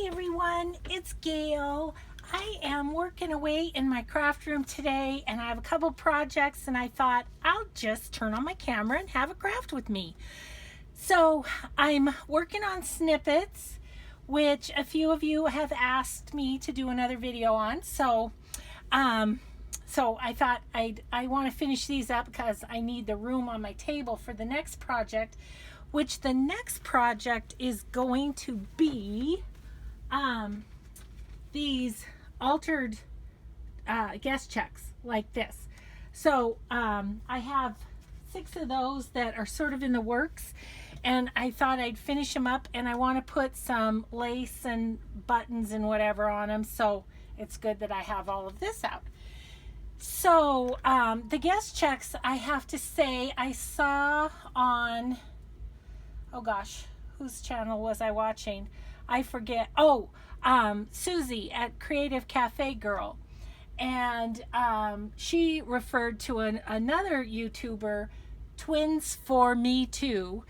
Hi everyone, it's Gail. I am working away in my craft room today and I have a couple projects and I thought I'll just turn on my camera and have a craft with me. So I'm working on Snippets, which a few of you have asked me to do another video on. So I thought I want to finish these up because I need the room on my table for the next project, which the next project is going to be these altered guest checks like this. So I have 6 of those that are sort of in the works, and I thought I'd finish them up, and I want to put some lace and buttons and whatever on them, so it's good that I have all of this out. So the guest checks, I have to say, I saw on, oh gosh, whose channel was I watching? I forget. Oh, Susie at creativecafegirl. And she referred to another YouTuber, Twins for Me Too,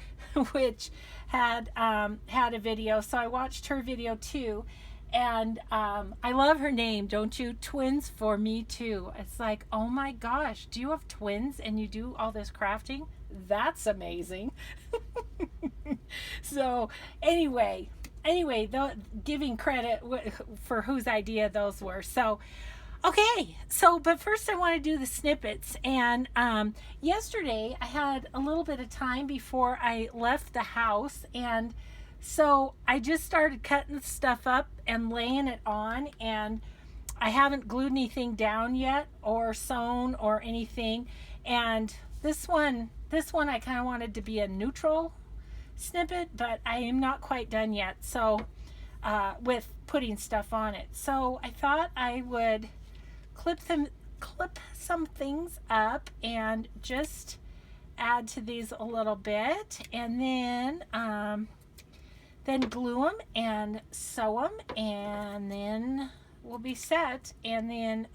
which had a video. So I watched her video too. And I love her name, don't you? Twins for Me Too. It's like, oh my gosh, do you have twins and you do all this crafting? That's amazing. So anyway, giving credit for whose idea those were. So okay, but first I want to do the snippets. And yesterday I had a little bit of time before I left the house, and so I just started cutting stuff up and laying it on, and I haven't glued anything down yet or sewn or anything. And this one I kind of wanted to be a neutral snippet, but I am not quite done yet, so with putting stuff on it. So I thought I would clip some things up and just add to these a little bit, and then glue them and sew them, and then we'll be set. And then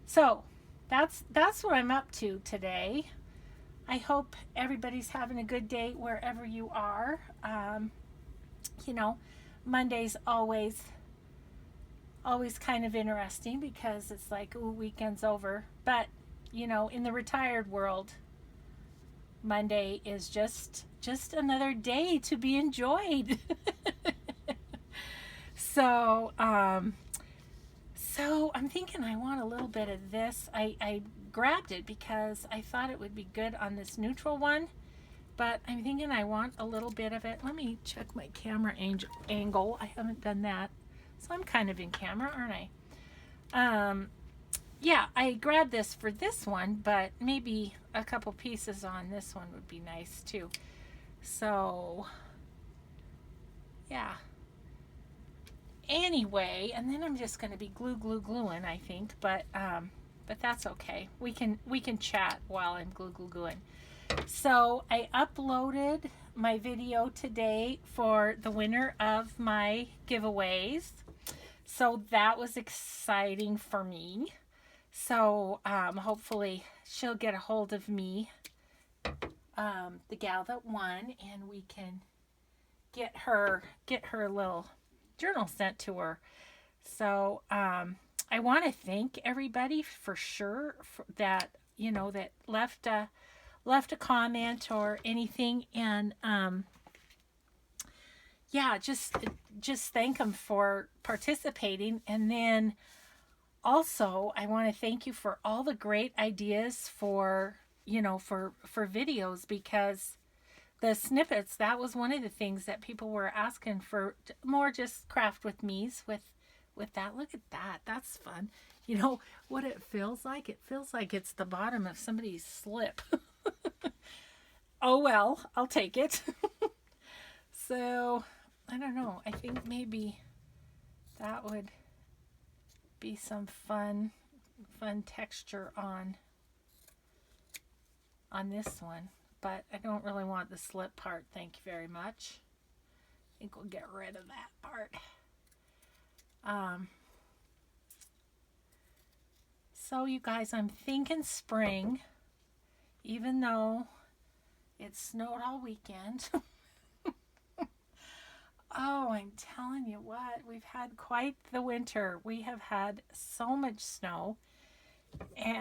so that's what I'm up to today. I hope everybody's having a good day wherever you are. You know, Monday's always kind of interesting because it's like, ooh, weekend's over. But, you know, in the retired world, Monday is just another day to be enjoyed. So I'm thinking I want a little bit of this. I grabbed it because I thought it would be good on this neutral one, but I'm thinking I want a little bit of it. Let me check my camera angle. I haven't done that, so I'm kind of in camera, aren't I? Yeah, I grabbed this for this one, but maybe a couple pieces on this one would be nice too. So yeah, anyway, and then I'm just going to be gluing, I think, but that's okay. We can chat while I'm gluing. So I uploaded my video today for the winner of my giveaways. So that was exciting for me. So hopefully she'll get a hold of me, the gal that won, and we can get her little journal sent to her. So I want to thank everybody for sure that, you know, that left a comment or anything, and yeah, just thank them for participating. And then also I want to thank you for all the great ideas for, you know, for videos, because the snippets, that was one of the things that people were asking for, more just craft with me's with that. Look at that. That's fun. You know what it feels like? It feels like it's the bottom of somebody's slip. Oh well, I'll take it. So I don't know. I think maybe that would be some fun texture on this one. But I don't really want the slip part, thank you very much. I think we'll get rid of that part. So you guys, I'm thinking spring, even though it snowed all weekend. I'm telling you what, we've had quite the winter. We have had so much snow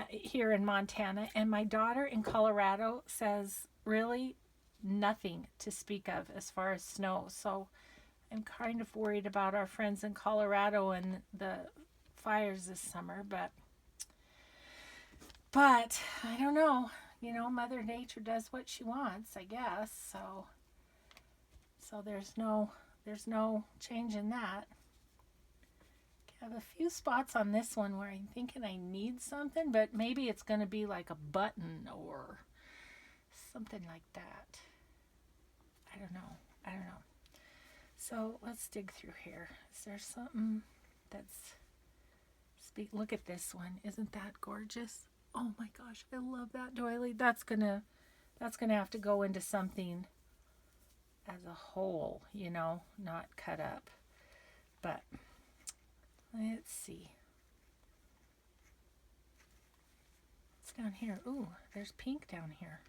here in Montana, and my daughter in Colorado says really nothing to speak of as far as snow. So I'm kind of worried about our friends in Colorado and the fires this summer, but I don't know. You know, Mother Nature does what she wants, I guess. So there's no change in that. I have a few spots on this one where I'm thinking I need something, but maybe it's going to be like a button or something like that. I don't know. So let's dig through here. Is there something that's look at this one. Isn't that gorgeous? Oh my gosh, I love that doily. That's gonna have to go into something as a whole, you know, not cut up. But let's see. What's down here? Ooh, there's pink down here.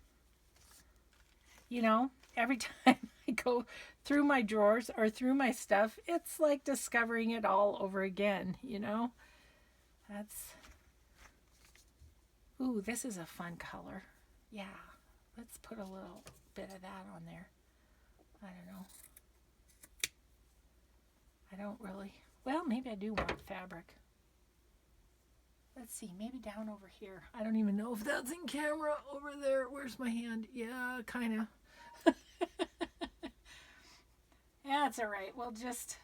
You know, every time I go through my drawers or through my stuff, it's like discovering it all over again, you know? Ooh, this is a fun color. Yeah, let's put a little bit of that on there. I don't know. I don't really, well, maybe I do want fabric. Let's see, maybe down over here. I don't even know if that's in camera over there. Where's my hand? Yeah, kind of. Yeah, it's all right. We'll just,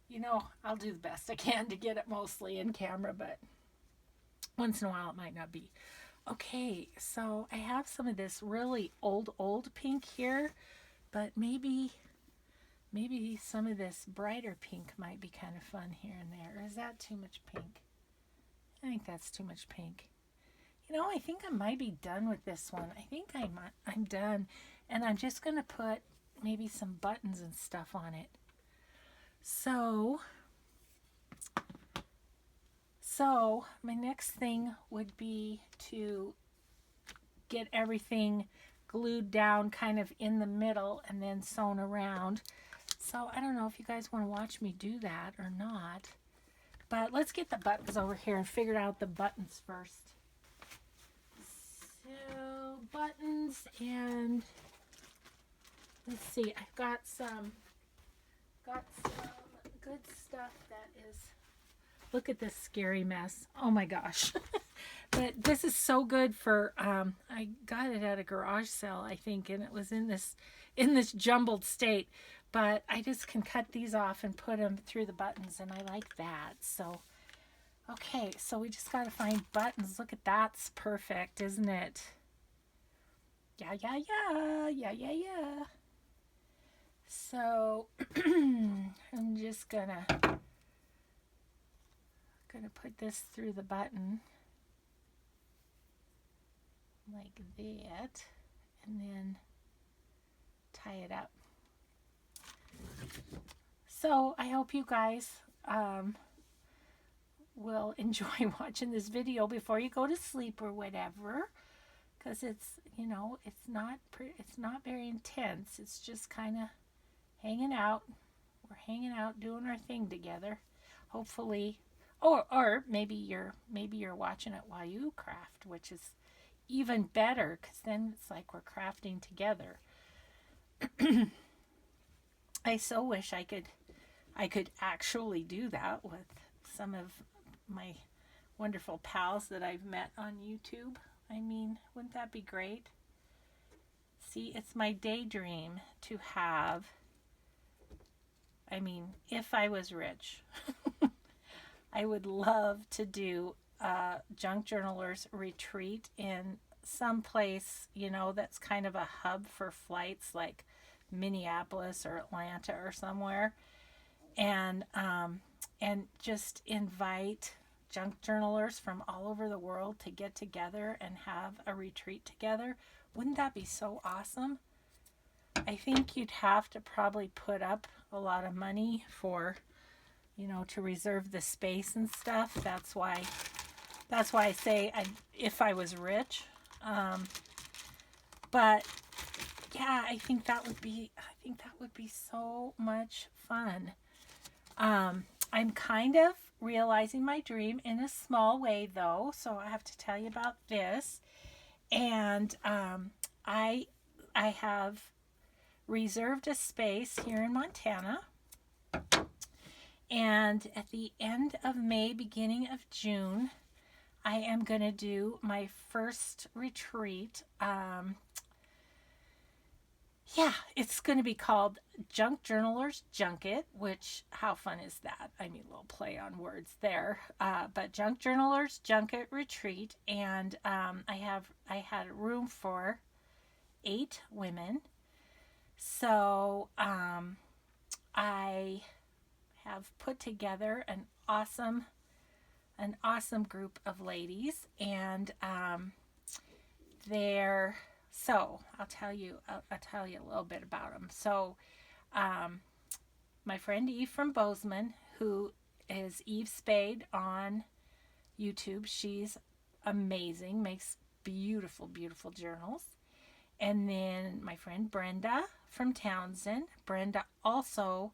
you know, I'll do the best I can to get it mostly in camera, but once in a while it might not be. Okay, so I have some of this really old pink here, but maybe some of this brighter pink might be kind of fun here and there. Or is that too much pink? I think that's too much pink. You know, I think I might be done with this one. I think I'm done. And I'm just going to put maybe some buttons and stuff on it. So my next thing would be to get everything glued down kind of in the middle and then sewn around. So I don't know if you guys want to watch me do that or not. But let's get the buttons over here and figure out the buttons first. So buttons, and let's see, I've got some good stuff that is, look at this scary mess. Oh my gosh. But this is so good for, I got it at a garage sale, I think, and it was in this jumbled state. But I just can cut these off and put them through the buttons, and I like that. So, okay, so we just got to find buttons. Look at that's perfect, isn't it? Yeah. So, I'm just gonna put this through the button like that, and then tie it up. So I hope you guys will enjoy watching this video before you go to sleep or whatever, because it's, you know, it's not very intense. It's just kind of hanging out. We're hanging out, doing our thing together. Hopefully, or maybe you're watching it while you craft, which is even better, because then it's like we're crafting together. I so wish I could actually do that with some of my wonderful pals that I've met on YouTube. I mean, wouldn't that be great? See, it's my daydream to have, I mean, if I was rich, I would love to do a junk journalers retreat in some place, you know, that's kind of a hub for flights, like Minneapolis or Atlanta or somewhere, and just invite junk journalers from all over the world to get together and have a retreat together. Wouldn't that be so awesome? I think you'd have to probably put up a lot of money for, you know, to reserve the space and stuff. That's why I say if I was rich. But yeah, I think that would be so much fun. I'm kind of realizing my dream in a small way though, so I have to tell you about this. And I I have reserved a space here in Montana. And at the end of May, beginning of June, I am going to do my first retreat. Yeah, it's going to be called Junk Journalers Junket, which, how fun is that? I mean, a little play on words there. But Junk Journalers Junket Retreat. And I had room for 8 women. So I have put together an awesome group of ladies, and they're so I'll tell you a little bit about them. So my friend Eve from Bozeman, who is Eve Spade on YouTube, she's amazing, makes beautiful, beautiful journals. And then my friend Brenda from Townsend. Brenda also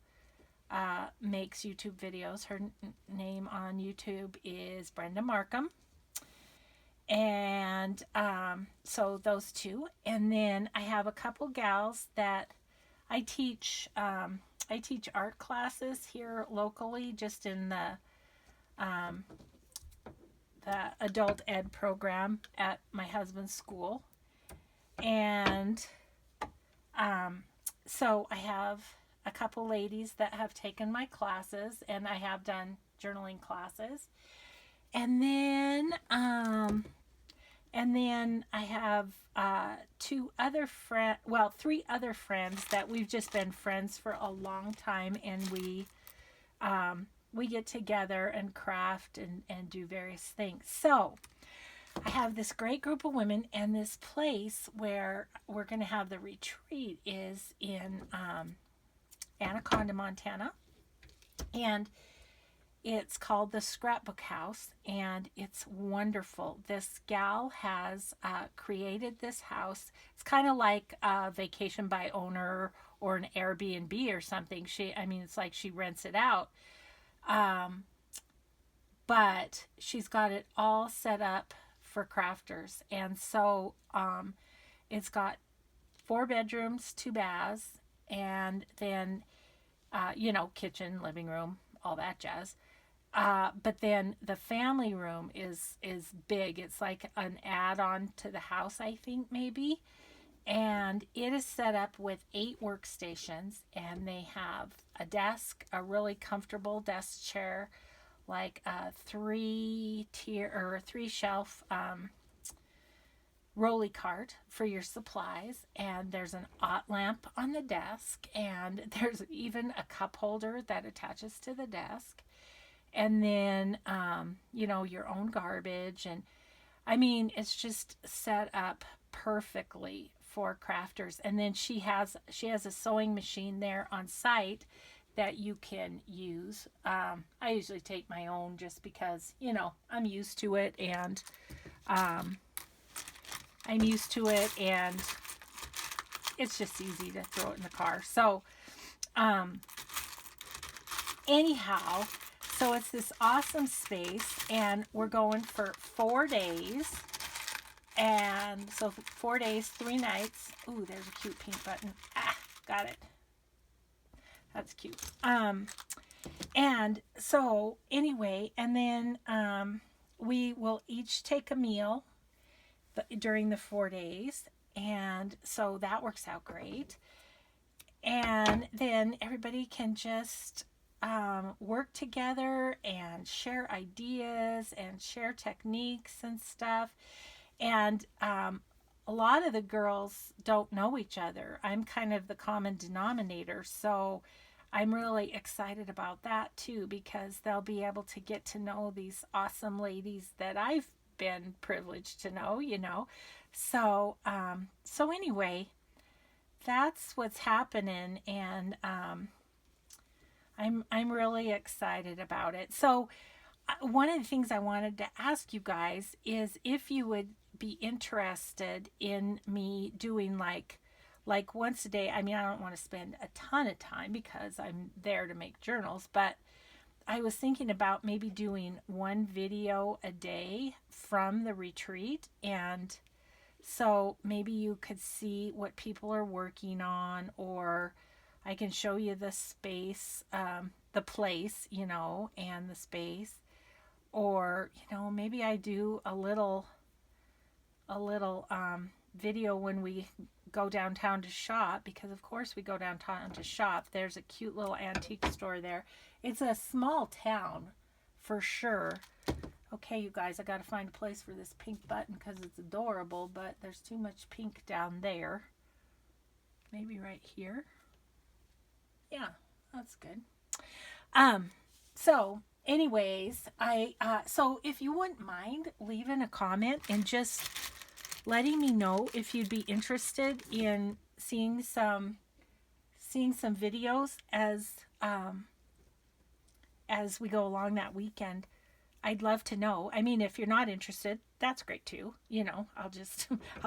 makes YouTube videos. Her name on YouTube is Brenda Markham. And so those two. And then I have a couple gals that I teach. I teach art classes here locally, just in the adult ed program at my husband's school. And so I have a couple ladies that have taken my classes, and I have done journaling classes. And then I have three other friends that we've just been friends for a long time, and we get together and craft and do various things. So I have this great group of women, and this place where we're going to have the retreat is in Anaconda, Montana. And it's called the Scrapbook House, and it's wonderful. This gal has created this house. It's kind of like a vacation by owner or an Airbnb or something. It's like she rents it out. But she's got it all set up for crafters. And so it's got 4 bedrooms, 2 baths, and then, kitchen, living room, all that jazz. But then the family room is big. It's like an add-on to the house, I think, maybe. And it is set up with 8 workstations, and they have a desk, a really comfortable desk chair, like a 3-tier or a 3-shelf rolly cart for your supplies, and there's an ot lamp on the desk, and there's even a cup holder that attaches to the desk. And then your own garbage, and it's just set up perfectly for crafters. And then she has a sewing machine there on site that you can use. I usually take my own just because I'm used to it, and it's just easy to throw it in the car. So anyhow, so it's this awesome space, and we're going for 4 days. And so 4 days, 3 nights. Ooh, there's a cute pink button. Got it. That's cute. And so anyway, and then we will each take a meal during the 4 days. And so that works out great. And then everybody can just work together and share ideas and share techniques and stuff. And a lot of the girls don't know each other. I'm kind of the common denominator, so I'm really excited about that too, because they'll be able to get to know these awesome ladies that I've been privileged to know, So anyway, that's what's happening, and I'm really excited about it. So one of the things I wanted to ask you guys is if you would be interested in me doing like like once a day. I mean, I don't want to spend a ton of time because I'm there to make journals, but I was thinking about maybe doing one video a day from the retreat. And so maybe you could see what people are working on, or I can show you the space, the place, and the space. Or, maybe I do a little video when we go downtown to shop, because of course we go downtown to shop. There's a cute little antique store there. It's a small town for sure. Okay, you guys, I got to find a place for this pink button because it's adorable, but there's too much pink down there. Maybe right here. Yeah, that's good. So anyways, so if you wouldn't mind leaving a comment and just letting me know if you'd be interested in seeing some videos as we go along that weekend, I'd love to know. I mean, if you're not interested, that's great too. I'll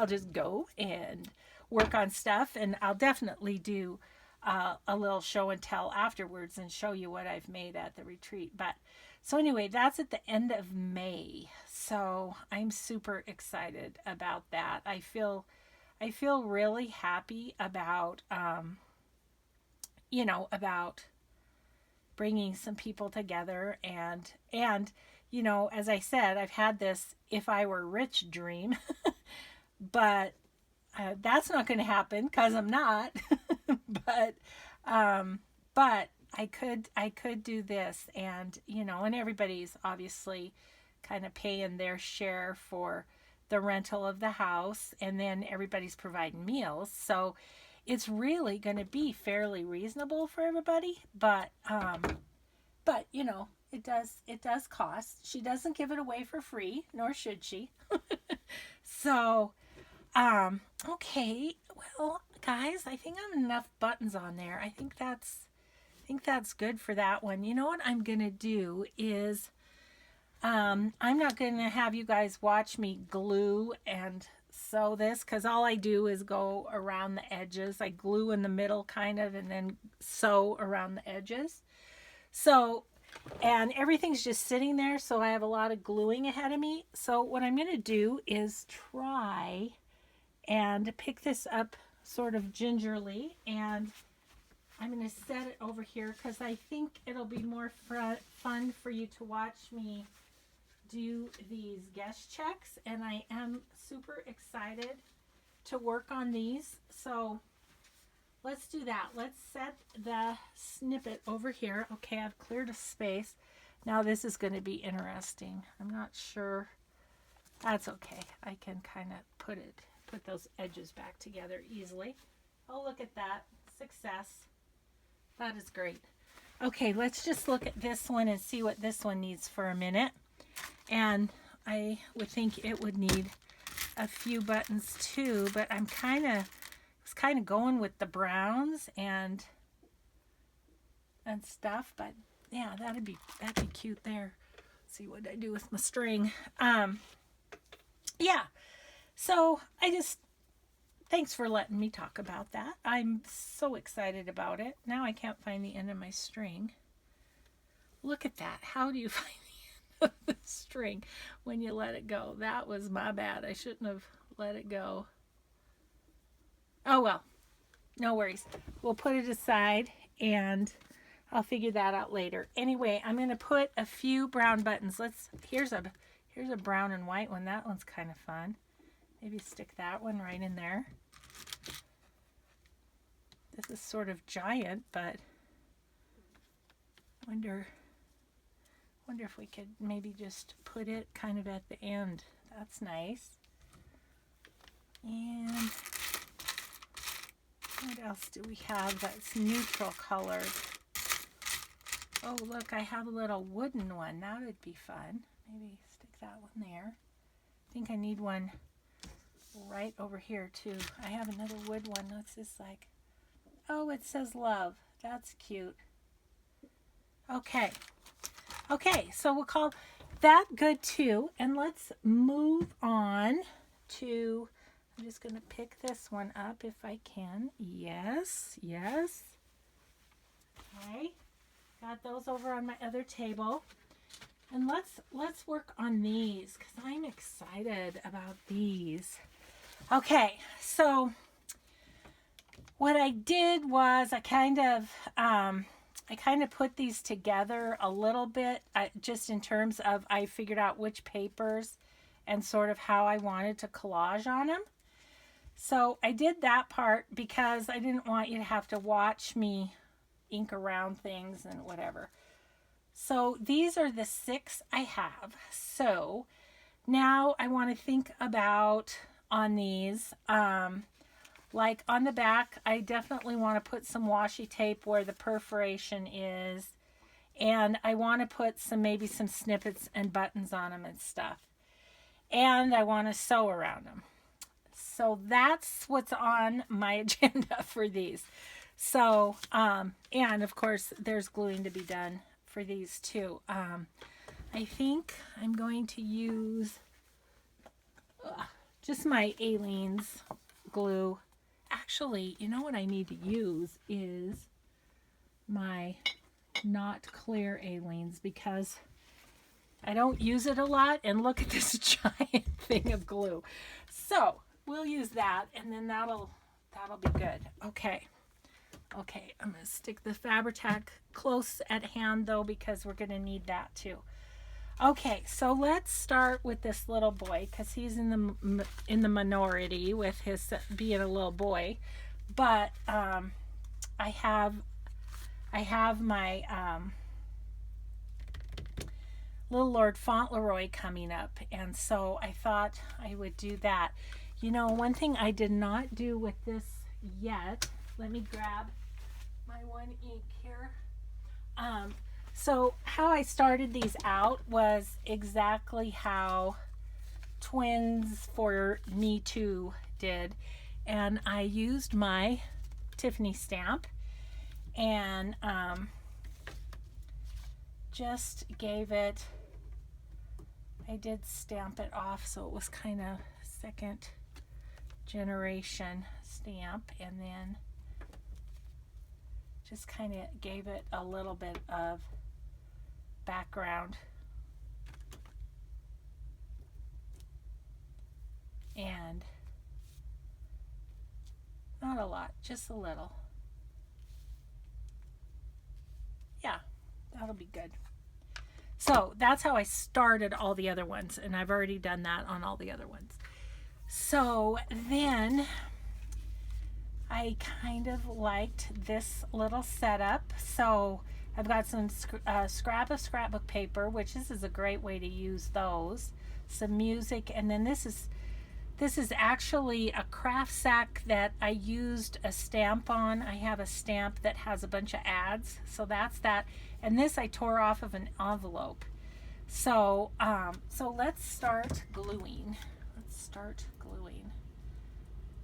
just go and work on stuff, and I'll definitely do a little show and tell afterwards and show you what I've made at the retreat. But so anyway, that's at the end of May. So I'm super excited about that. I feel really happy about, about bringing some people together, and as I said, I've had this if I were rich dream, but that's not going to happen because I'm not. but I could do this, and and everybody's obviously kind of paying their share for the rental of the house, and then everybody's providing meals, so it's really going to be fairly reasonable for everybody. But it does cost. She doesn't give it away for free, nor should she. So okay, well guys, I think I have enough buttons on there. I think that's good for that one. You know what I'm gonna do is I'm not gonna have you guys watch me glue and sew this, because all I do is go around the edges. I glue in the middle kind of, and then sew around the edges. So, and everything's just sitting there, so I have a lot of gluing ahead of me. So what I'm gonna do is try and pick this up sort of gingerly, and I'm going to set it over here because I think it'll be more fun for you to watch me do these guest checks, and I am super excited to work on these. So let's do that. Let's set the snippet over here. Okay, I've cleared a space. Now this is going to be interesting. I'm not sure. That's okay. I can kind of put those edges back together easily. Oh, look at that. Success. That is great. Okay, let's just look at this one and see what this one needs for a minute. And I would think it would need a few buttons too, but I was kind of going with the browns and stuff, but yeah, that'd be cute there. Let's see what I do with my string. Yeah. So thanks for letting me talk about that. I'm so excited about it. Now I can't find the end of my string. Look at that. How do you find the end of the string when you let it go? That was my bad. I shouldn't have let it go. Oh well, no worries. We'll put it aside and I'll figure that out later. Anyway, I'm going to put a few brown buttons. Here's a brown and white one. That one's kind of fun. Maybe stick that one right in there. This is sort of giant, but wonder if we could maybe just put it kind of at the end. That's nice. And what else do we have that's neutral colored? Oh, look, I have a little wooden one. That would be fun. Maybe stick that one there. I think I need one right over here too. I have another wood one. What's this like? Oh, it says love. That's cute. Okay, so we'll call that good too, and let's move on to I'm just going to pick this one up if I can. Yes, yes. Okay, got those over on my other table. And let's work on these because I'm excited about these. Okay, so what I did was I kind of put these together a little bit, just in terms of I figured out which papers and sort of how I wanted to collage on them. So I did that part because I didn't want you to have to watch me ink around things and whatever. So these are the 6 I have. So now I want to think about on these, like on the back, I definitely want to put some washi tape where the perforation is. And I want to put maybe some snippets and buttons on them and stuff. And I want to sew around them. So that's what's on my agenda for these. So, and of course, there's gluing to be done for these too. I think I'm going to use just my Aleene's glue. Actually, you know what I need to use is my not clear Aleene's because I don't use it a lot, and look at this giant thing of glue. So we'll use that, and then that'll be good. Okay, I'm gonna stick the Fabri-Tac close at hand though because we're gonna need that too. Okay, so let's start with this little boy because he's in the minority with his being a little boy, but I have my Little Lord Fauntleroy coming up, and so I thought I would do that. You know, one thing I did not do with this yet, let me grab my one ink here. So how I started these out was exactly how Twins for Me Too did, and I used my Tiffany stamp and just gave it, I did stamp it off so it was kind of second generation stamp, and then just kind of gave it a little bit of background and not a lot, just a little. Yeah, that'll be good. So that's how I started all the other ones, and I've already done that on all the other ones. So then I kind of liked this little setup. So I've got some scrap of scrapbook paper, which is a great way to use those. Some music, and then this is actually a craft sack that I used a stamp on. I have a stamp that has a bunch of ads, so that's that. And this I tore off of an envelope. So let's start gluing.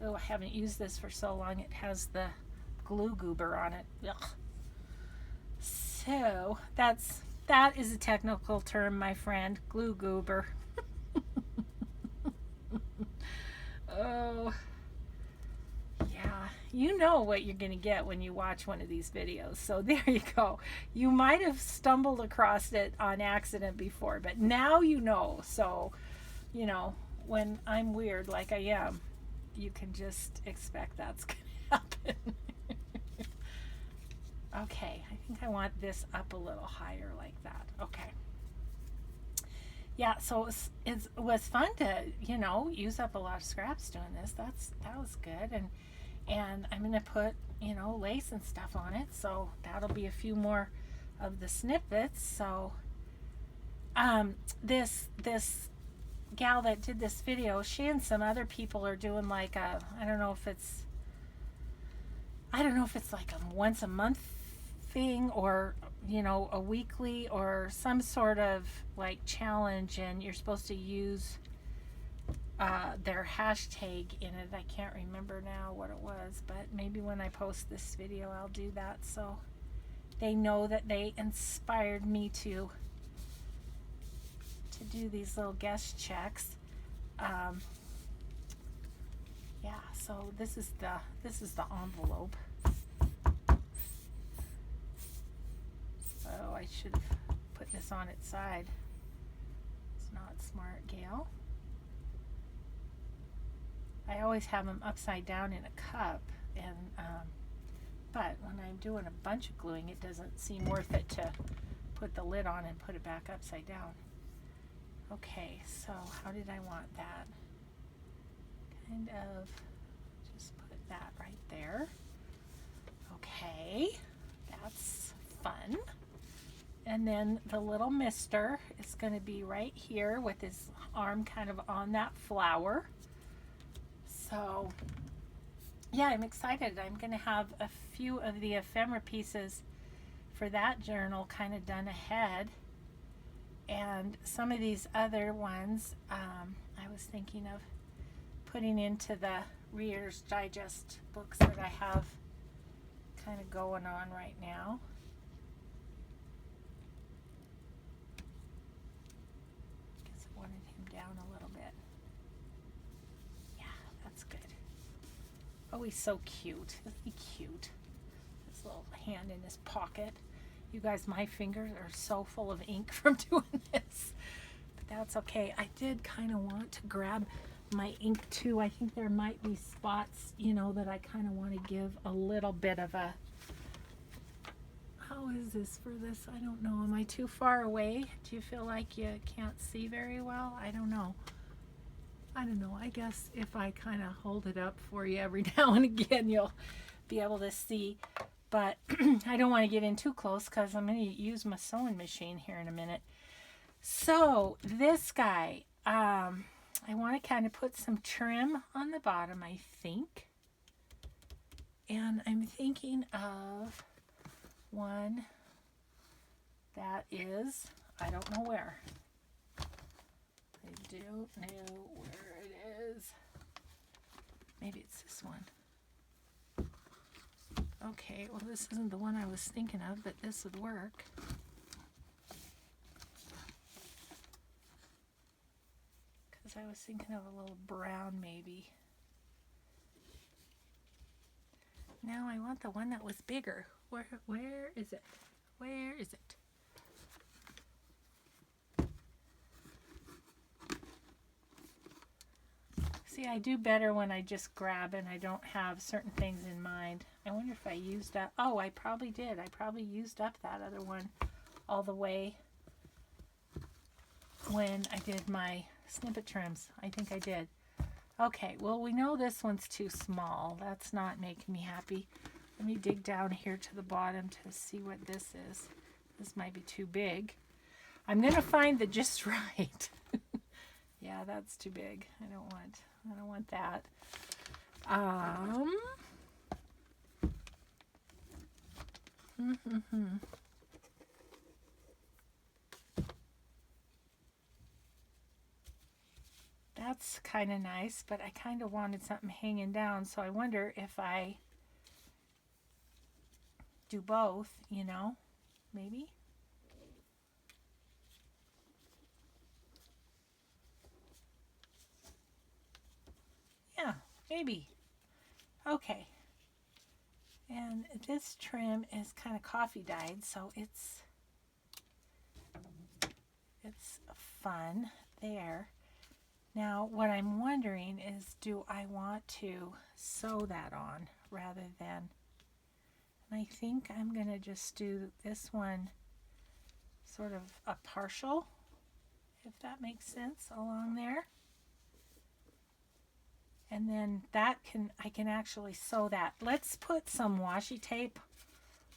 Oh, I haven't used this for so long. It has the glue goober on it. Ugh. So that is a technical term, my friend. Glue goober. Oh, yeah. You know what you're going to get when you watch one of these videos. So there you go. You might have stumbled across it on accident before, but now you know. So, you know, when I'm weird like I am, you can just expect that's going to happen. Okay, I think I want this up a little higher like that. Okay. Yeah, so it was fun to, you know, use up a lot of scraps doing this. That was good, and I'm gonna put, you know, lace and stuff on it, so that'll be a few more of the snippets. So this gal that did this video, she and some other people are doing like a, I don't know if it's like a once a month thing or, you know, a weekly or some sort of like challenge, and you're supposed to use their hashtag in it. I can't remember now what it was, but maybe when I post this video I'll do that so they know that they inspired me to do these little guest checks. Yeah, so this is the envelope. Oh, I should have put this on its side. It's not smart, Gail. I always have them upside down in a cup, and but when I'm doing a bunch of gluing, it doesn't seem worth it to put the lid on and put it back upside down. Okay, so how did I want that? Kind of just put that right there. Okay, that's fun. And then the little mister is going to be right here with his arm kind of on that flower. So yeah, I'm excited. I'm going to have a few of the ephemera pieces for that journal kind of done ahead. And some of these other ones I was thinking of putting into the Reader's Digest books that I have kind of going on right now. Guess I wanted him down a little bit. Yeah, that's good. Oh, he's so cute. Isn't he cute? His little hand in his pocket. You guys, my fingers are so full of ink from doing this. But that's okay. I did kind of want to grab my ink too. I think there might be spots, you know, that I kind of want to give a little bit of a... How is this for this? I don't know. Am I too far away? Do you feel like you can't see very well? I don't know. I don't know. I guess if I kind of hold it up for you every now and again, you'll be able to see. But I don't want to get in too close because I'm going to use my sewing machine here in a minute. So this guy, I want to kind of put some trim on the bottom, I think. And I'm thinking of one that is, I don't know where. I don't know where it is. Maybe it's this one. Okay, well this isn't the one I was thinking of, but this would work. Because I was thinking of a little brown maybe. Now I want the one that was bigger. Where is it? Where is it? See, I do better when I just grab and I don't have certain things in mind. I wonder if I used up... Oh, I probably did. I probably used up that other one all the way when I did my snippet trims. I think I did. Okay, well, we know this one's too small. That's not making me happy. Let me dig down here to the bottom to see what this is. This might be too big. I'm going to find the just right. Yeah, that's too big. I don't want that. That's kind of nice, but I kind of wanted something hanging down, so I wonder if I do both, you know, maybe. Yeah, maybe. Okay. And this trim is kind of coffee dyed, so it's fun there. Now, what I'm wondering is, do I want to sew that on rather than... And I think I'm going to just do this one sort of a partial, if that makes sense, along there. And then I can actually sew that. Let's put some washi tape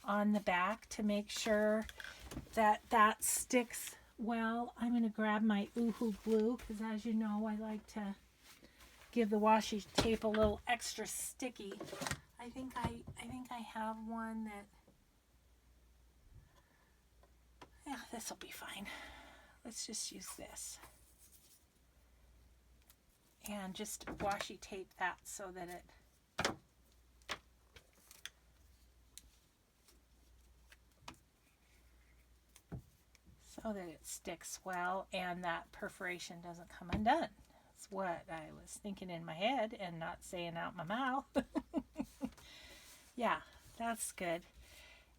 on the back to make sure that that sticks well. I'm going to grab my Oohoo glue because, as you know, I like to give the washi tape a little extra sticky. I think I have one that... Yeah, this will be fine. Let's just use this. And just washi tape that so that it sticks well and that perforation doesn't come undone. That's what I was thinking in my head and not saying out my mouth. Yeah, that's good.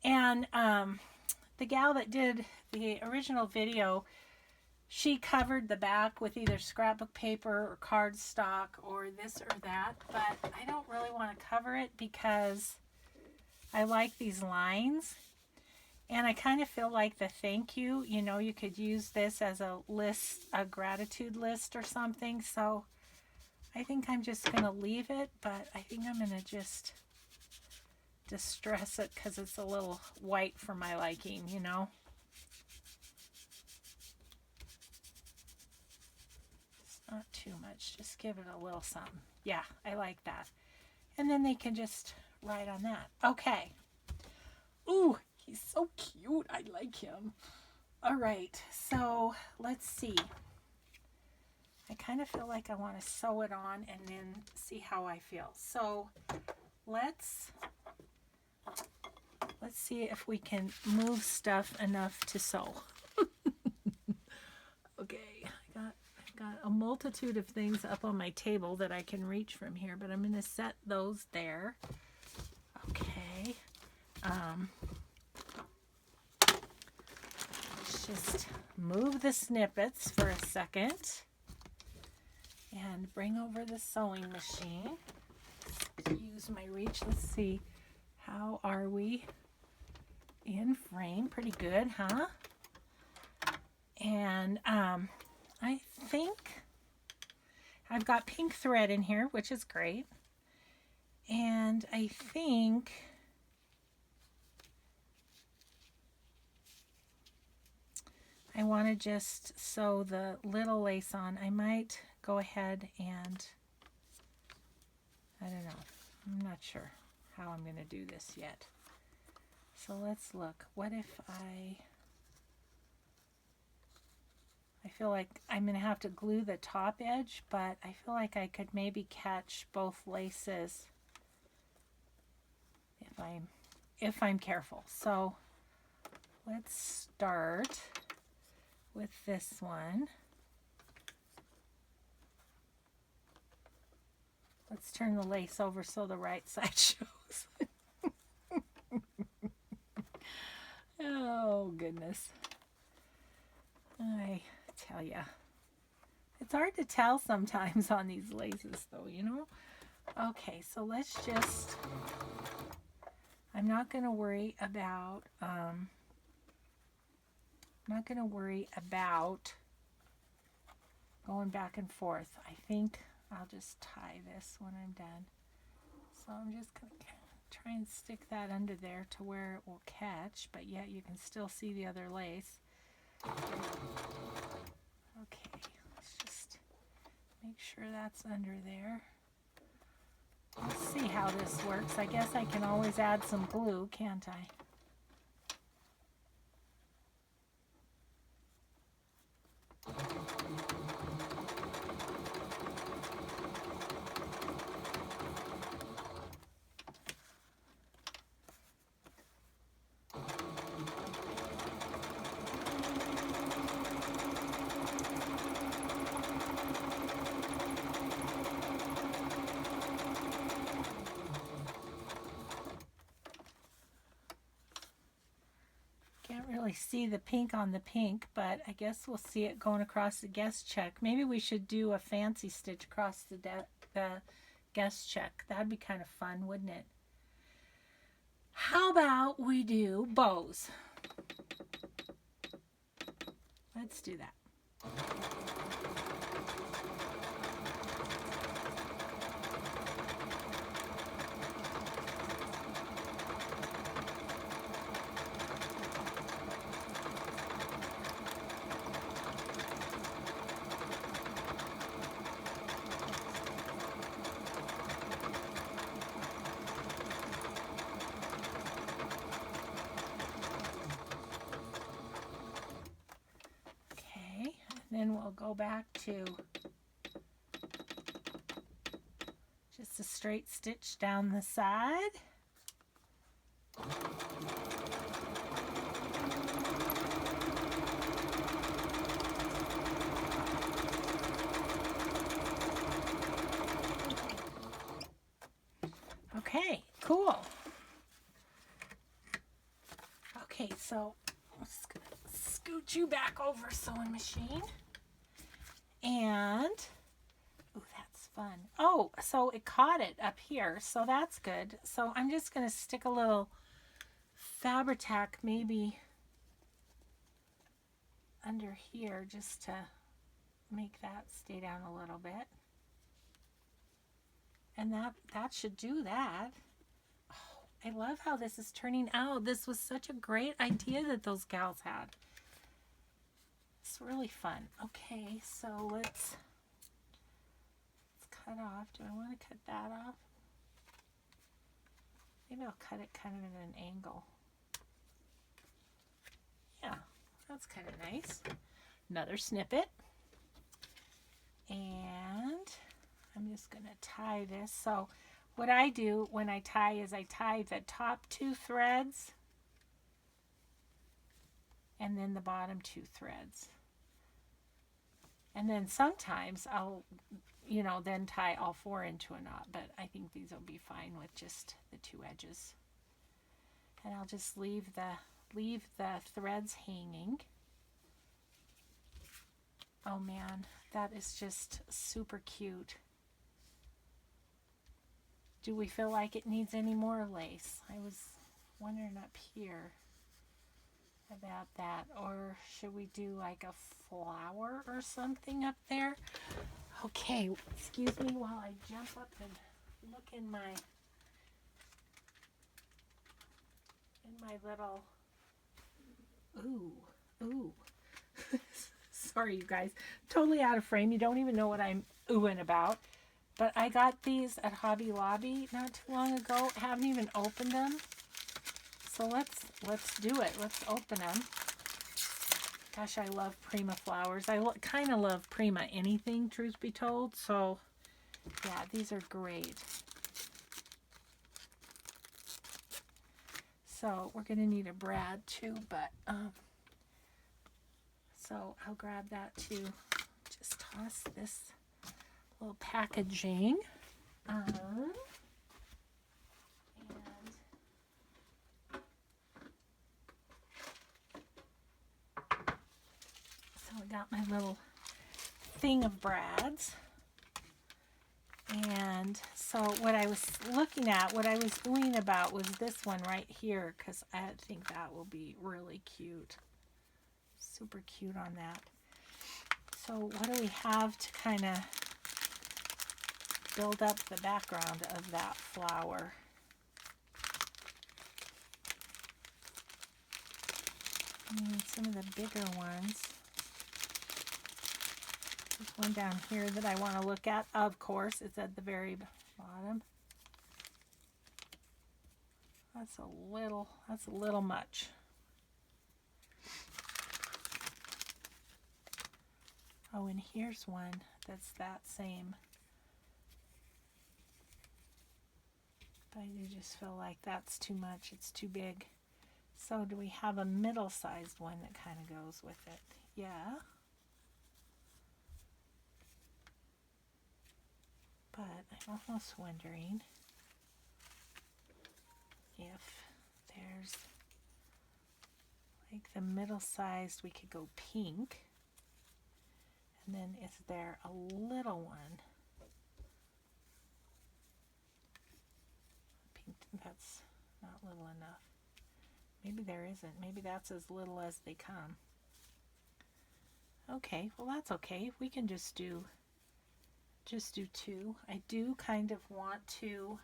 And the gal that did the original video, she covered the back with either scrapbook paper or cardstock or this or that, but I don't really want to cover it because I like these lines. And I kind of feel like the thank you, you know, you could use this as a list, a gratitude list or something. So I think I'm just going to leave it, but I think I'm going to just distress it because it's a little white for my liking, you know. It's not too much. Just give it a little something. Yeah, I like that. And then they can just write on that. Okay. Ooh, he's so cute. I like him. All right, so let's see. I kind of feel like I want to sew it on and then see how I feel. So let's see if we can move stuff enough to sew. Okay, I've got a multitude of things up on my table that I can reach from here, but I'm going to set those there. Okay. Let's just move the snippets for a second and bring over the sewing machine. Let's use my reach. Let's see. How are we in frame? Pretty good, huh? And I think I've got pink thread in here, which is great. And I think I want to just sew the little lace on. I might go ahead and, I don't know, I'm not sure how I'm going to do this yet. So let's look. What if I feel like I'm going to have to glue the top edge, but I feel like I could maybe catch both laces if I'm careful. So let's start with this one. Let's turn the lace over so the right side shows. Oh, goodness. I tell ya. It's hard to tell sometimes on these laces, though, you know? Okay, so let's just... I'm not going to worry about... going back and forth. I think I'll just tie this when I'm done. So I'm just going to try and stick that under there to where it will catch, but yet you can still see the other lace. Okay, let's just make sure that's under there. Let's see how this works. I guess I can always add some glue, can't I? Really see the pink on the pink, but I guess we'll see it going across the guest check. Maybe we should do a fancy stitch across the guest check. That'd be kind of fun, wouldn't it? How about we do bows? Let's do that. Then we'll go back to just a straight stitch down the side. Okay, so I'm just gonna scoot you back over, sewing machine. And, oh, that's fun. Oh, so it caught it up here, so that's good. So I'm just gonna stick a little Fabri-Tac maybe under here just to make that stay down a little bit. And that should do that. Oh, I love how this is turning out. This was such a great idea that those gals had. It's really fun. Okay, so let's cut off. Do I want to cut that off? Maybe I'll cut it kind of at an angle. Yeah, that's kind of nice. Another snippet. And I'm just going to tie this. So what I do when I tie is I tie the top 2 threads and then the bottom 2 threads. And then sometimes I'll, then tie all 4 into a knot, but I think these will be fine with just the 2 edges. And I'll just leave the threads hanging. Oh man, that is just super cute. Do we feel like it needs any more lace? I was wondering up here about that. Or should we do like a flower or something up there? Okay, excuse me while I jump up and look in my little, ooh. Sorry, you guys. Totally out of frame. You don't even know what I'm oohing about. But I got these at Hobby Lobby not too long ago. Haven't even opened them. So let's do it. Let's open them. Gosh, I love Prima flowers. I kind of love Prima anything, truth be told. So, yeah, these are great. So, we're going to need a brad too, but, so I'll grab that too. Just toss this little packaging. And so I got my little thing of brads. And so what I was looking at, what I was doing about was this one right here, because I think that will be really cute. Super cute on that. So what do we have to kind of build up the background of that flower? Some of the bigger ones. There's one down here that I want to look at. Of course, it's at the very bottom. That's a little much. Oh, and here's one that's that same. But I just feel like that's too much. It's too big. So do we have a middle-sized one that kind of goes with it? Yeah. But I'm almost wondering if there's like the middle-sized, we could go pink. And then is there a little one? Pink, that's not little enough. Maybe there isn't. Maybe that's as little as they come. Okay, well that's okay. We can just do 2. I do kind of want to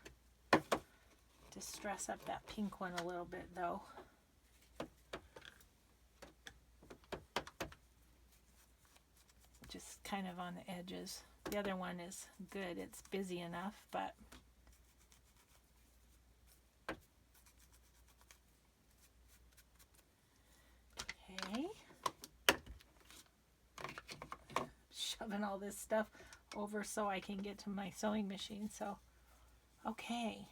stress up that pink one a little bit though. Just kind of on the edges. The other one is good. It's busy enough, but okay. Shoving all this stuff over so I can get to my sewing machine. So, okay.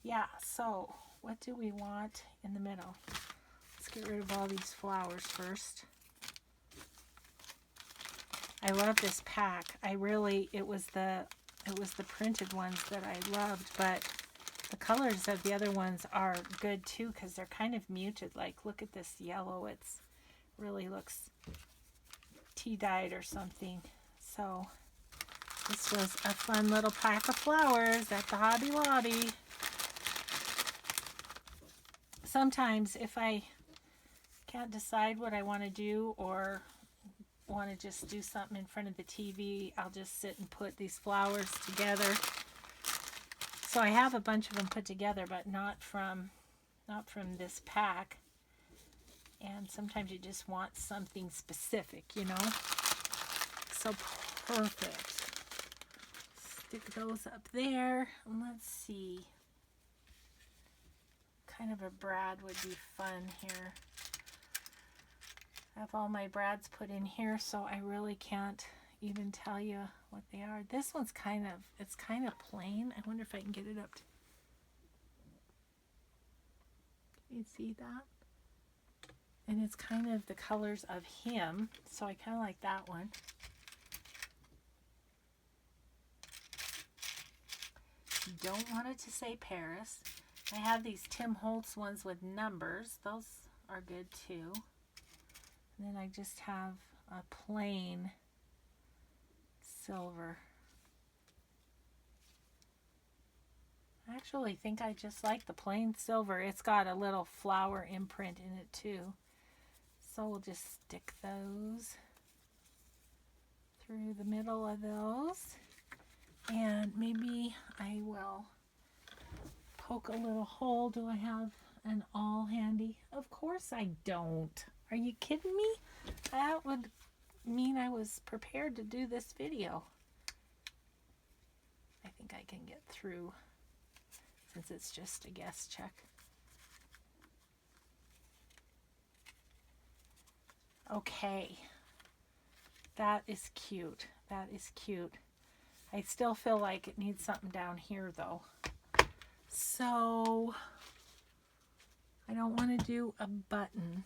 Yeah, so what do we want in the middle? Let's get rid of all these flowers first. I love this pack. It was the printed ones that I loved, but The colors of the other ones are good too because they're kind of muted. Like, look at this yellow. It's really looks tea dyed or something. So this was a fun little pack of flowers at the Hobby Lobby. Sometimes if I can't decide what I want to do or want to just do something in front of the TV, I'll just sit and put these flowers together. So I have a bunch of them put together, but not from this pack. And sometimes you just want something specific, you know. So perfect. Stick those up there. And let's see. Kind of a brad would be fun here. I have all my brads put in here, so I really can't even tell you what they are. This one's kind of plain. I wonder if I can get it up to, can you see that? And it's kind of the colors of him, so I kind of like that one. Don't want it to say Paris. I have these Tim Holtz ones with numbers. Those are good too. And then I just have a plain silver. I actually think I just like the plain silver. It's got a little flower imprint in it too. So we'll just stick those through the middle of those. And maybe I will poke a little hole. Do I have an awl handy? Of course I don't. Are you kidding me? That would mean I was prepared to do this video. I think I can get through since it's just a guess check. Okay, that is cute. That is cute. I still feel like it needs something down here though. So I don't want to do a button,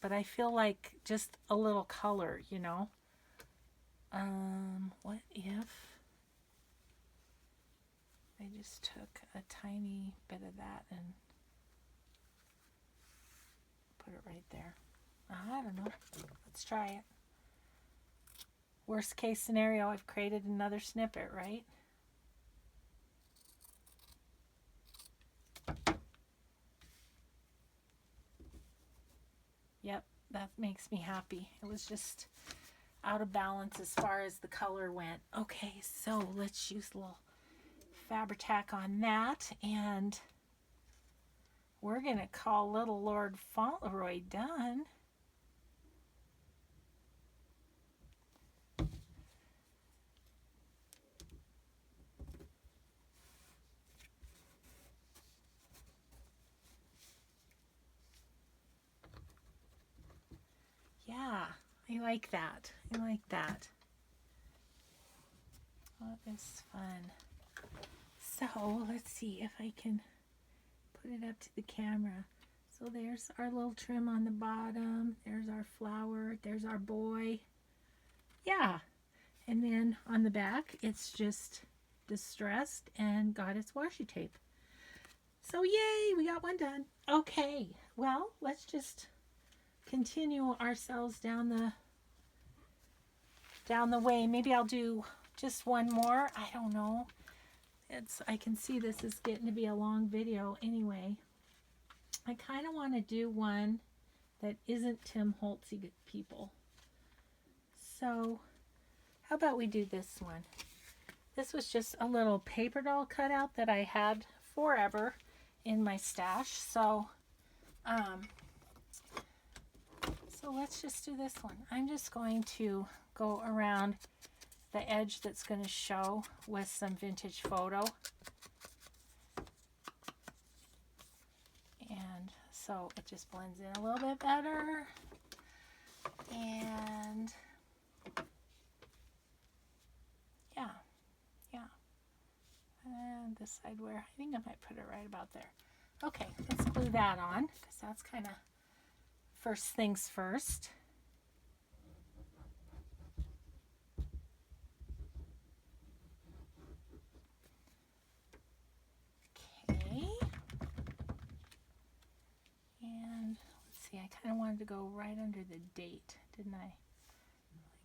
but I feel like just a little color, you know. What if I just took a tiny bit of that and put it right there? I don't know. Let's try it. Worst case scenario, I've created another snippet, right? Yep, that makes me happy. It was just out of balance as far as the color went. Okay, so let's use a little Fabri-Tac on that, and we're gonna call Little Lord Fauntleroy done. Yeah, I like that. I like that. That is fun. So let's see if I can put it up to the camera. So there's our little trim on the bottom. There's our flower. There's our boy. Yeah. And then on the back, it's just distressed and got its washi tape. So yay, we got one done. Okay, well, let's just continue ourselves down the way. Maybe I'll do just one more. I don't know. I can see this is getting to be a long video anyway. I kind of want to do one that isn't Tim Holtzy people. So how about we do this one? This was just a little paper doll cutout that I had forever in my stash. So let's just do this one. I'm just going to go around the edge that's going to show with some vintage photo. And so it just blends in a little bit better. And yeah. And this side where I think I might put it right about there. Okay, let's glue that on because that's kind of first things first. Okay. see, I kind of wanted to go right under the date, didn't I?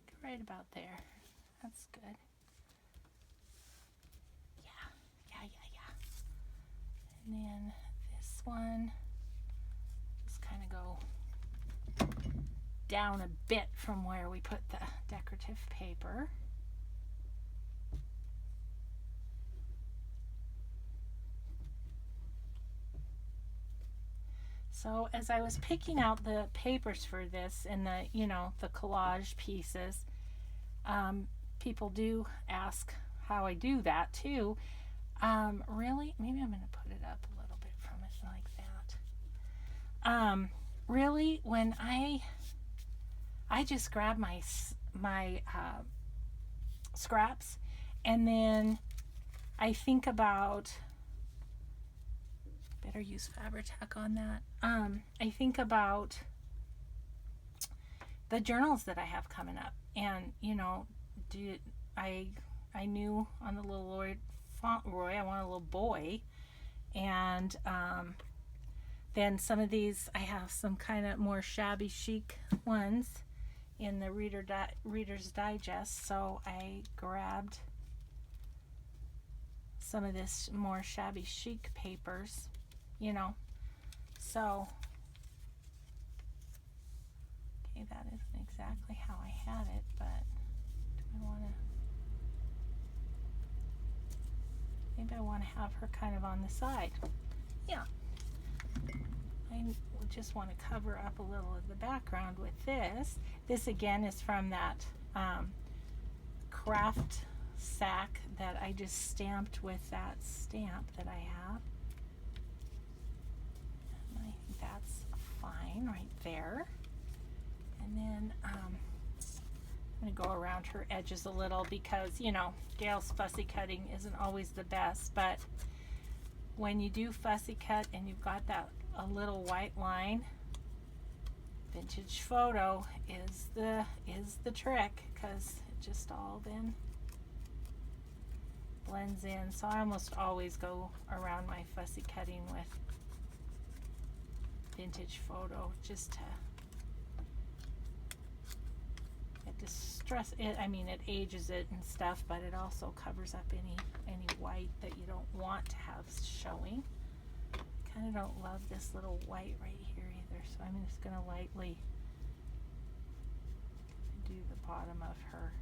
Like right about there. That's good. Yeah. And then this one, just kind of go down a bit from where we put the decorative paper. So as I was picking out the papers for this and the, the collage pieces, people do ask how I do that too. Really, maybe I'm going to put it up a little bit from it like that. Really, when I just grab my scraps, and then I think about, better use Fabri-Tac on that. I think about the journals that I have coming up, and I knew on the little Fauntleroy I want a little boy, and then some of these I have some kind of more shabby chic ones in the Reader's Digest, so I grabbed some of this more shabby chic papers, so okay, that isn't exactly how I had it, but maybe I want to have her kind of on the side. Yeah, I just want to cover up a little of the background with this. This again is from that craft sack that I just stamped with that stamp that I have. And I think that's fine right there. And then I'm going to go around her edges a little because, Gail's fussy cutting isn't always the best, but when you do fussy cut and you've got that a little white line, vintage photo is the trick, because it just all then blends in. So I almost always go around my fussy cutting with vintage photo just to distress it. I mean, it ages it and stuff, but it also covers up any white that you don't want to have showing. Kind of don't love this little white right here either, so I'm just going to lightly do the bottom of her.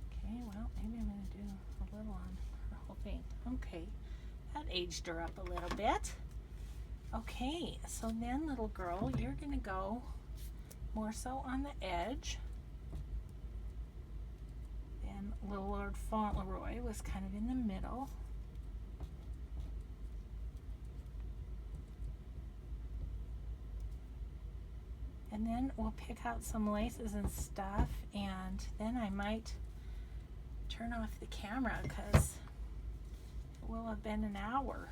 Okay, well, maybe I'm going to do a little on her whole thing. Okay, that aged her up a little bit. Okay, so then, little girl, you're going to go more so on the edge. And little Lord Fauntleroy was kind of in the middle. And then we'll pick out some laces and stuff, and then I might turn off the camera because it will have been an hour.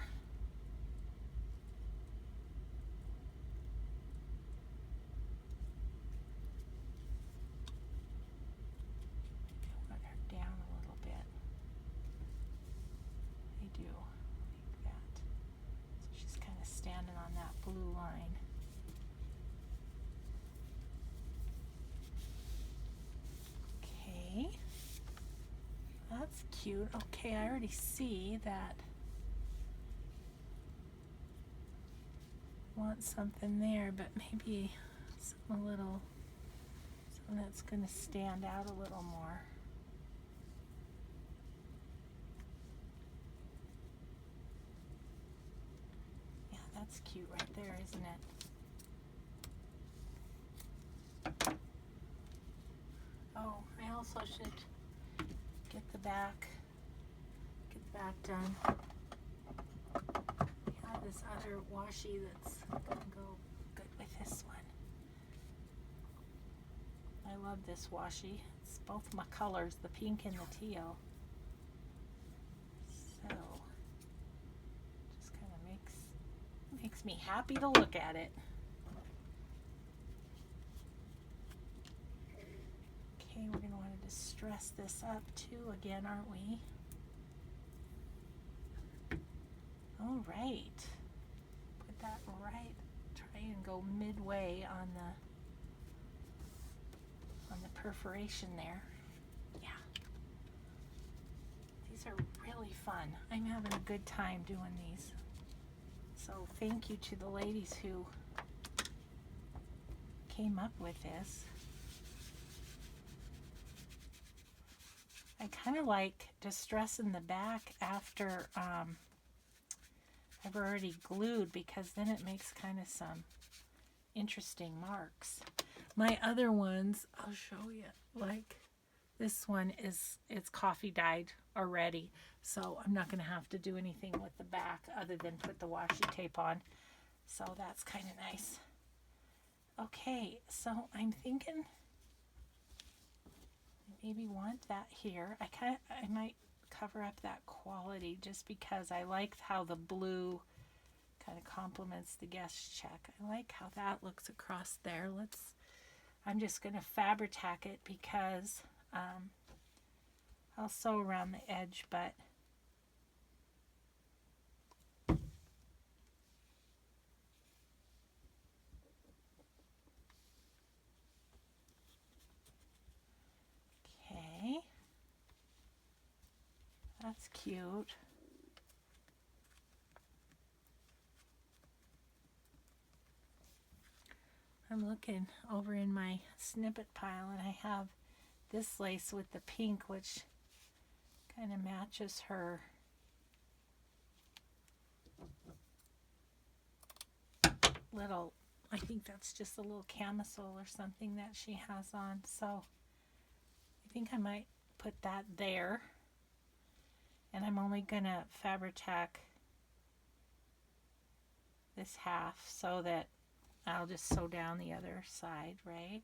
Standing on that blue line. Okay, that's cute. Okay, I already see that. I want something there, but maybe something that's going to stand out a little more. That's cute right there, isn't it? Oh, I also should get the back done. I have this other washi that's gonna go good with this one. I love this washi. It's both my colors, the pink and the teal. So just kind of makes me happy to look at it. Okay, we're going to want to distress this up too again, aren't we? All right. go midway on the perforation there. Yeah. These are really fun. I'm having a good time doing these. So thank you to the ladies who came up with this. I kind of like distressing the back after I've already glued, because then it makes kind of some interesting marks. My other ones, I'll show you, like this one it's coffee dyed already, so I'm not going to have to do anything with the back other than put the washi tape on. So that's kind of nice. Okay, so I'm thinking I maybe want that here. I might cover up that quality just because I like how the blue kind of complements the guest check. I like how that looks across there. I'm just going to Fabri-Tac it because I'll sew around the edge, but okay, that's cute. I'm looking over in my snippet pile and I have this lace with the pink, which kind of matches her little, I think that's just a little camisole or something that she has on. So I think I might put that there. And I'm only gonna Fabri-Tac this half so that I'll just sew down the other side, right?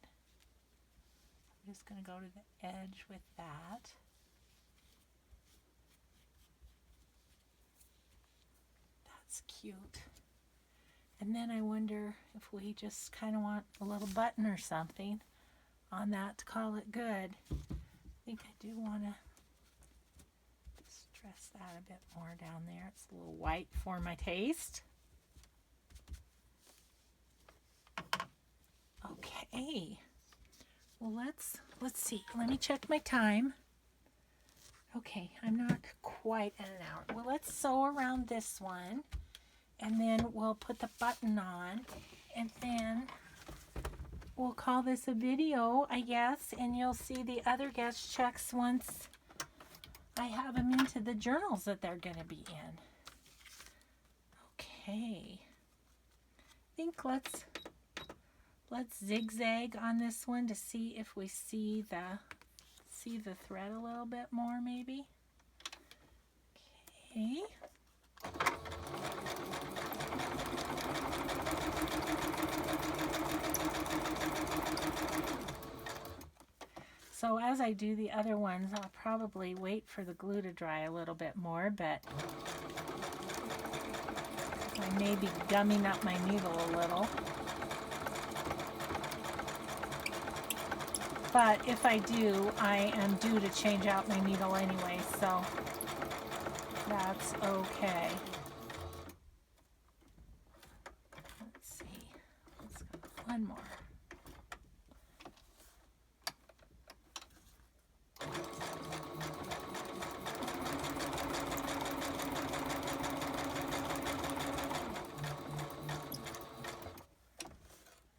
I'm just gonna go to the edge with that. That's cute. And then I wonder if we just kind of want a little button or something on that to call it good. I think I do want to stress that a bit more down there. It's a little white for my taste. Okay. Well, let's see. Let me check my time. Okay, I'm not quite at an hour. Well, let's sew around this one, and then we'll put the button on, and then we'll call this a video, I guess, and you'll see the other guest checks once I have them into the journals that they're going to be in. Okay. I think let's zigzag on this one to see if we see the thread a little bit more, maybe. Okay. So as I do the other ones, I'll probably wait for the glue to dry a little bit more, but I may be gumming up my needle a little. But if I do, I am due to change out my needle anyway, so that's okay. Let's see. Let's go one more.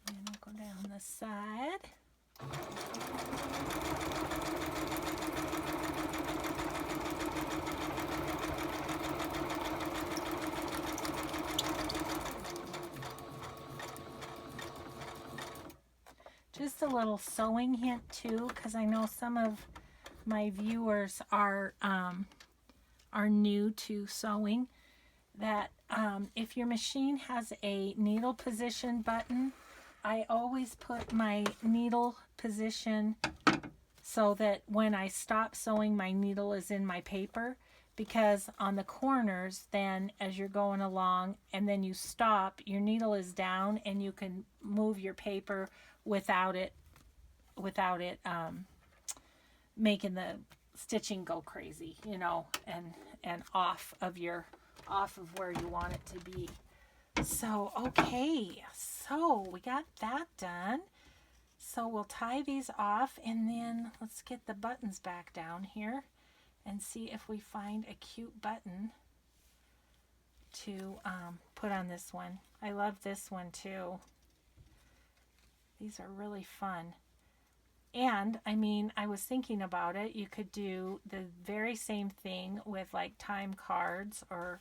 And we'll go down the side. Just a little sewing hint too, because I know some of my viewers are new to sewing, that if your machine has a needle position button, I always put my needle position so that when I stop sewing, my needle is in my paper, because on the corners, then as you're going along and then you stop, your needle is down and you can move your paper without it making the stitching go crazy, you know, and off of where you want it to be. So okay, So we got that done. So we'll tie these off, and then let's get the buttons back down here and see if we find a cute button to put on this one. I love this one too. These are really fun. And I mean, I was thinking about it. You could do the very same thing with like time cards or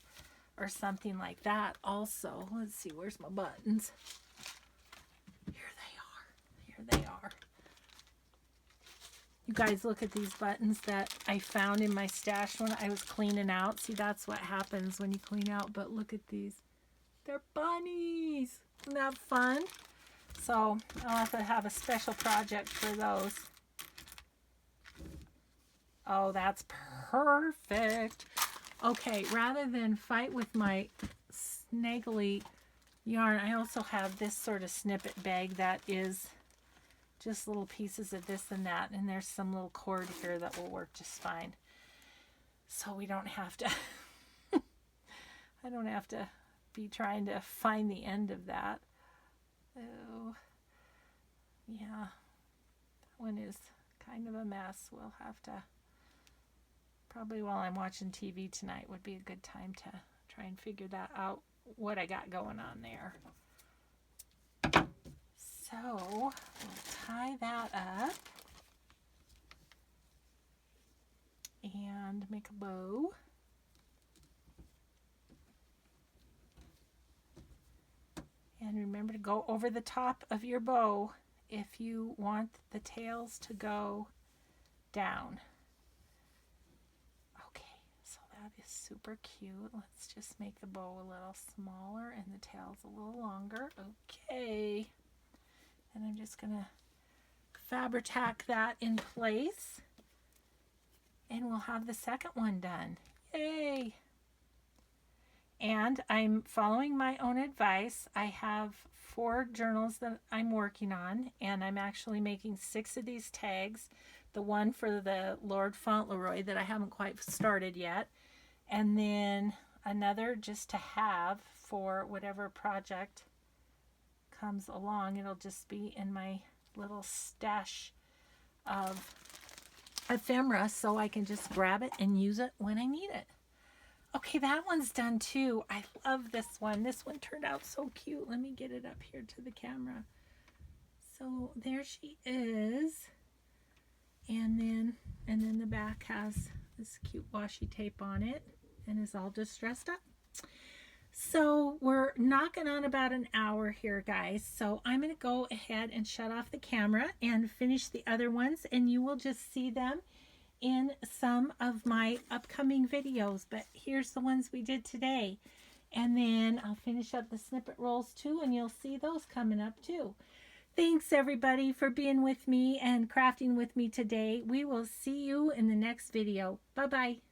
something like that also. Let's see, where's my buttons? Here they are. Here they are. You guys, look at these buttons that I found in my stash when I was cleaning out. See, that's what happens when you clean out. But look at these. They're bunnies. Isn't that fun? So I'll have to have a special project for those. Oh, that's perfect. Okay, rather than fight with my snaggly yarn, I also have this sort of snippet bag that is just little pieces of this and that, and there's some little cord here that will work just fine. So we don't have to I don't have to be trying to find the end of that. Oh, yeah, that one is kind of a mess. We'll have to, probably while I'm watching TV tonight would be a good time to try and figure that out, what I got going on there. So we'll tie that up and make a bow. And remember to go over the top of your bow if you want the tails to go down. Okay, so that is super cute. Let's just make the bow a little smaller and the tails a little longer. Okay. And I'm just going to Fabri-Tac that in place. And we'll have the second one done. Yay! And I'm following my own advice. I have 4 journals that I'm working on, and I'm actually making 6 of these tags. The one for the Lord Fauntleroy that I haven't quite started yet, and then another just to have for whatever project comes along. It'll just be in my little stash of ephemera, so I can just grab it and use it when I need it. Okay, that one's done too. I love this one. This one turned out so cute. Let me get it up here to the camera. So there she is. And then the back has this cute washi tape on it and is all just dressed up. So we're knocking on about an hour here, guys. So I'm going to go ahead and shut off the camera and finish the other ones, and you will just see them in some of my upcoming videos. But here's the ones we did today, and then I'll finish up the snippet rolls too, and you'll see those coming up too. Thanks everybody for being with me and crafting with me today. We will see you in the next video. Bye bye.